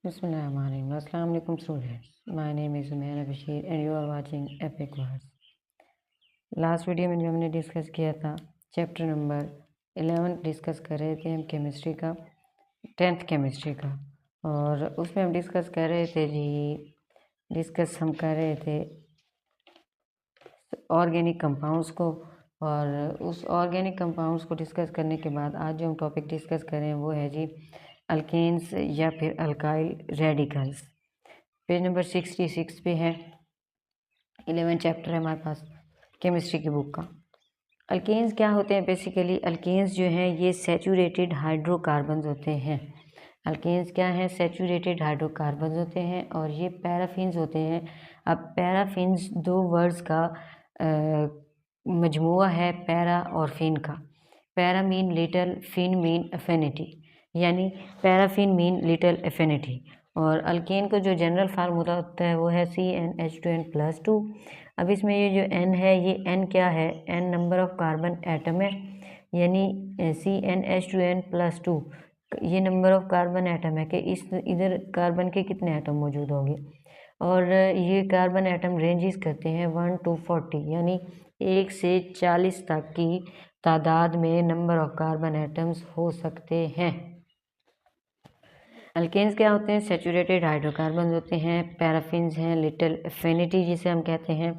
Bismillahirrahmanirrahim. Assalamu alaikum students. My name is Umair Bashir and you are watching Epic Words. Last video में जो हमने discuss किया था chapter number 11 discuss कर रहे थे हम केमिस्ट्री का 10th केमिस्ट्री का, और उसमें हम डिस्कस कर रहे थे ऑर्गेनिक कंपाउंड्स को। और उस ऑर्गेनिक कंपाउंड्स को डिस्कस करने के बाद आज जो हम टॉपिक डिस्कस कर रहे हैं वो है जी अल्केन्स या फिर अल्काइल रेडिकल्स। पेज नंबर 66 पे है, 11 चैप्टर है हमारे पास केमिस्ट्री की बुक का। अल्केन्स क्या होते हैं? बेसिकली अल्केन्स जो हैं ये सैचुरेटेड हाइड्रोकार्बन्स होते हैं। अल्केन्स क्या हैं? सैचुरेटेड हाइड्रोकार्बन्स होते हैं और ये पैराफिन्स होते हैं। अब पैराफिन्स दो वर्ड्स का मजमुआ है, पैरा और फिन का। Para mean little, fin mean affinity, यानी पैराफिन मीन लिटल एफिनिटी। और अल्केन का जो जनरल फार्मूला होता है वो है CnH2n+2। अब इसमें ये जो n है, ये n क्या है? n number of carbon atom है, यानी CnH2n+2 ये नंबर ऑफ कार्बन एटम है कि इस इधर कार्बन के कितने एटम मौजूद होंगे। और ये कार्बन एटम रेंजेस करते हैं 1 to 40, यानी 1 से 40 तक की तादाद में नंबर ऑफ कार्बन एटम्स हो सकते हैं। अल्केन्स क्या होते हैं? सैचुरेटेड हाइड्रोकार्बन होते हैं। पैराफिन्स हैं लिटिल एफिनिटी जिसे हम कहते हैं।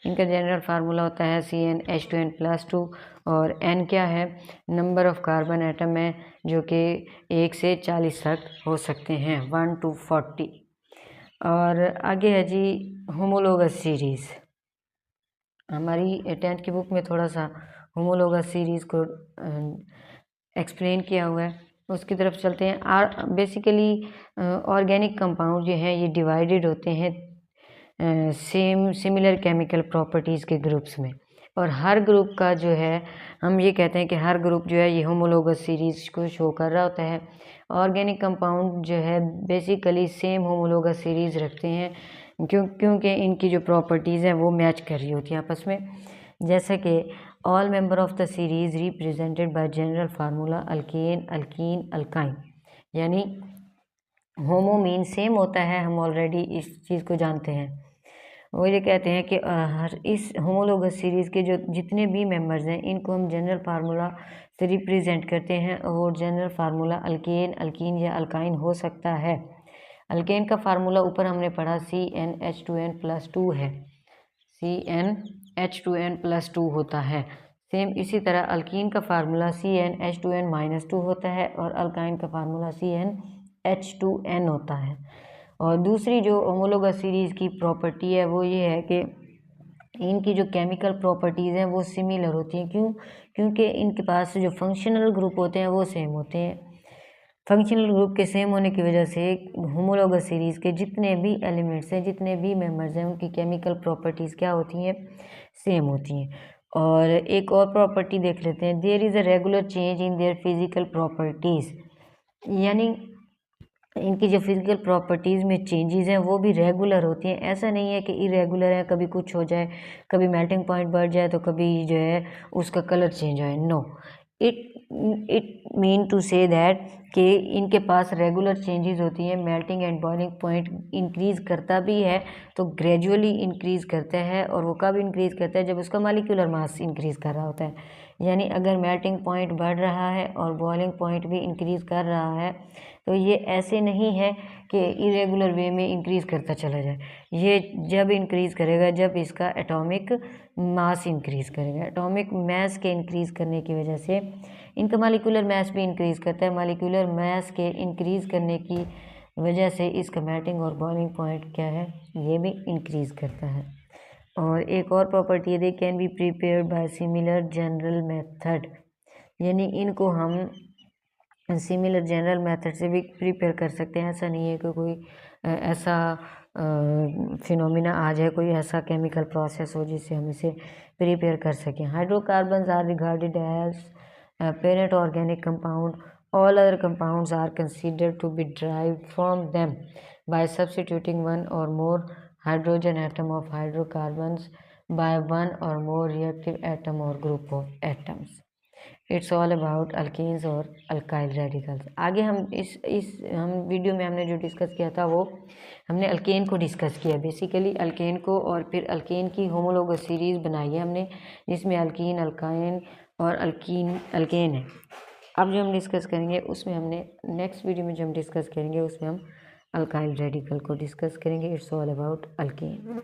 इनका जनरल फार्मूला होता है CnH2n+2 और n क्या है? नंबर ऑफ कार्बन एटम है जो कि 1 से 40 तक हो सकते हैं, 1 to 40। और आगे है जी होमोलोगस सीरीज़। हमारी 10th की बुक में थोड़ा सा होमोलोगस सीरीज़ को एक्सप्लेन किया हुआ है, उसकी तरफ चलते हैं। बेसिकली ऑर्गेनिक कंपाउंड जो हैं ये डिवाइडेड होते हैं सिमिलर केमिकल प्रॉपर्टीज़ के ग्रुप्स में, और हर ग्रुप का जो है हम ये कहते हैं कि हर ग्रुप जो है ये होमोलोगस सीरीज़ को शो कर रहा होता है। ऑर्गेनिक कंपाउंड जो है बेसिकली सेम होमोलोगस सीरीज़ रखते हैं क्योंकि इनकी जो प्रॉपर्टीज़ हैं वो मैच कर रही होती हैं आपस में। जैसे कि all member of the series represented by general formula alkane, alkyne, alkyne, यानी होमो मीन सेम होता है, हम ऑलरेडी इस चीज़ को जानते हैं। वो ये कहते हैं कि हर इस होमोलोगस सीरीज़ के जो जितने भी मेंबर्स हैं इनको हम जनरल फार्मूला से रिप्रेजेंट करते हैं, और जनरल फार्मूला अल्केन, अल्कीन या अल्काइन हो सकता है। अल्केन का फार्मूला ऊपर हमने पढ़ा CnH2n+2 है, CnH2n+2 होता है। सेम इसी तरह अल्कीन का फार्मूला CnH2n-2 होता है और अल्काइन का फार्मूला CnH2n होता है। और दूसरी जो होमोलोगस सीरीज़ की प्रॉपर्टी है वो ये है कि इनकी जो केमिकल प्रॉपर्टीज़ हैं वो सिमिलर होती हैं। क्योंकि इनके पास जो फंक्शनल ग्रुप होते हैं वो सेम होते हैं। फंक्शनल ग्रुप के सेम होने की वजह से होमोलोगस सीरीज़ के जितने भी एलिमेंट्स हैं, जितने भी मेंबर्स हैं, उनकी केमिकल प्रॉपर्टीज़ क्या होती हैं? सेम होती हैं। और एक और प्रॉपर्टी देख लेते हैं, there is a regular change in their physical properties, यानी इनकी जो फिजिकल प्रॉपर्टीज़ में चेंजेस हैं वो भी रेगुलर होती हैं। ऐसा नहीं है कि इरेगुलर है, कभी कुछ हो जाए, कभी मेल्टिंग पॉइंट बढ़ जाए तो कभी जो है उसका कलर चेंज हो। No, it mean to say that कि इनके पास रेगुलर चेंजेस होती हैं। Melting and boiling point increase करता भी है तो ग्रेजुअली इंक्रीज़ करता है, और वो कब इंक्रीज़ करता है? जब उसका मॉलिक्यूलर मास इंक्रीज़ कर रहा होता है। यानी अगर मेल्टिंग पॉइंट बढ़ रहा है और बॉइलिंग पॉइंट भी इंक्रीज़ कर रहा है तो ये ऐसे नहीं है कि इरेगुलर वे में इंक्रीज़ करता चला जाए। ये जब इंक्रीज़ करेगा जब इसका एटॉमिक मास इंक्रीज़ करेगा। एटॉमिक मास के इंक्रीज़ करने की वजह से इनका मॉलिक्यूलर मास भी इंक्रीज़ करता है। मॉलिक्यूलर मास के इंक्रीज़ करने की वजह से इसका मेल्टिंग और बॉइलिंग पॉइंट क्या है? ये भी इंक्रीज़ करता है। और एक और प्रॉपर्टी है, they can be prepared by similar general method, यानी इनको हम सिमिलर जनरल मेथड से भी प्रिपेयर कर सकते हैं। ऐसा नहीं है कि कोई ऐसा फिनोमिना आ जाए, कोई ऐसा केमिकल प्रोसेस हो जिससे हम इसे प्रिपेयर कर सकें। Hydrocarbons are regarded as parent organic compound, all other compounds are considered to be derived from them by substituting one or more hydrogen atom of hydrocarbons by one or more reactive atom or group of atoms. It's all about alkanes और alkyl radicals. आगे हम हम video में हमने जो discuss किया था वो हमने अल्केन को डिस्कस किया, बेसिकली अल्केन को, और फिर अल्केन की होमोलोगस सीरीज़ बनाई है हमने, जिसमें अल्कीन, अल्काइन और अल्केन है। अब जो हम डिस्कस करेंगे उसमें हमने नेक्स्ट वीडियो में जो हम डिस्कस करेंगे उसमें हम अल्काइल रेडिकल को डिस्कस करेंगे। It's all about alkane.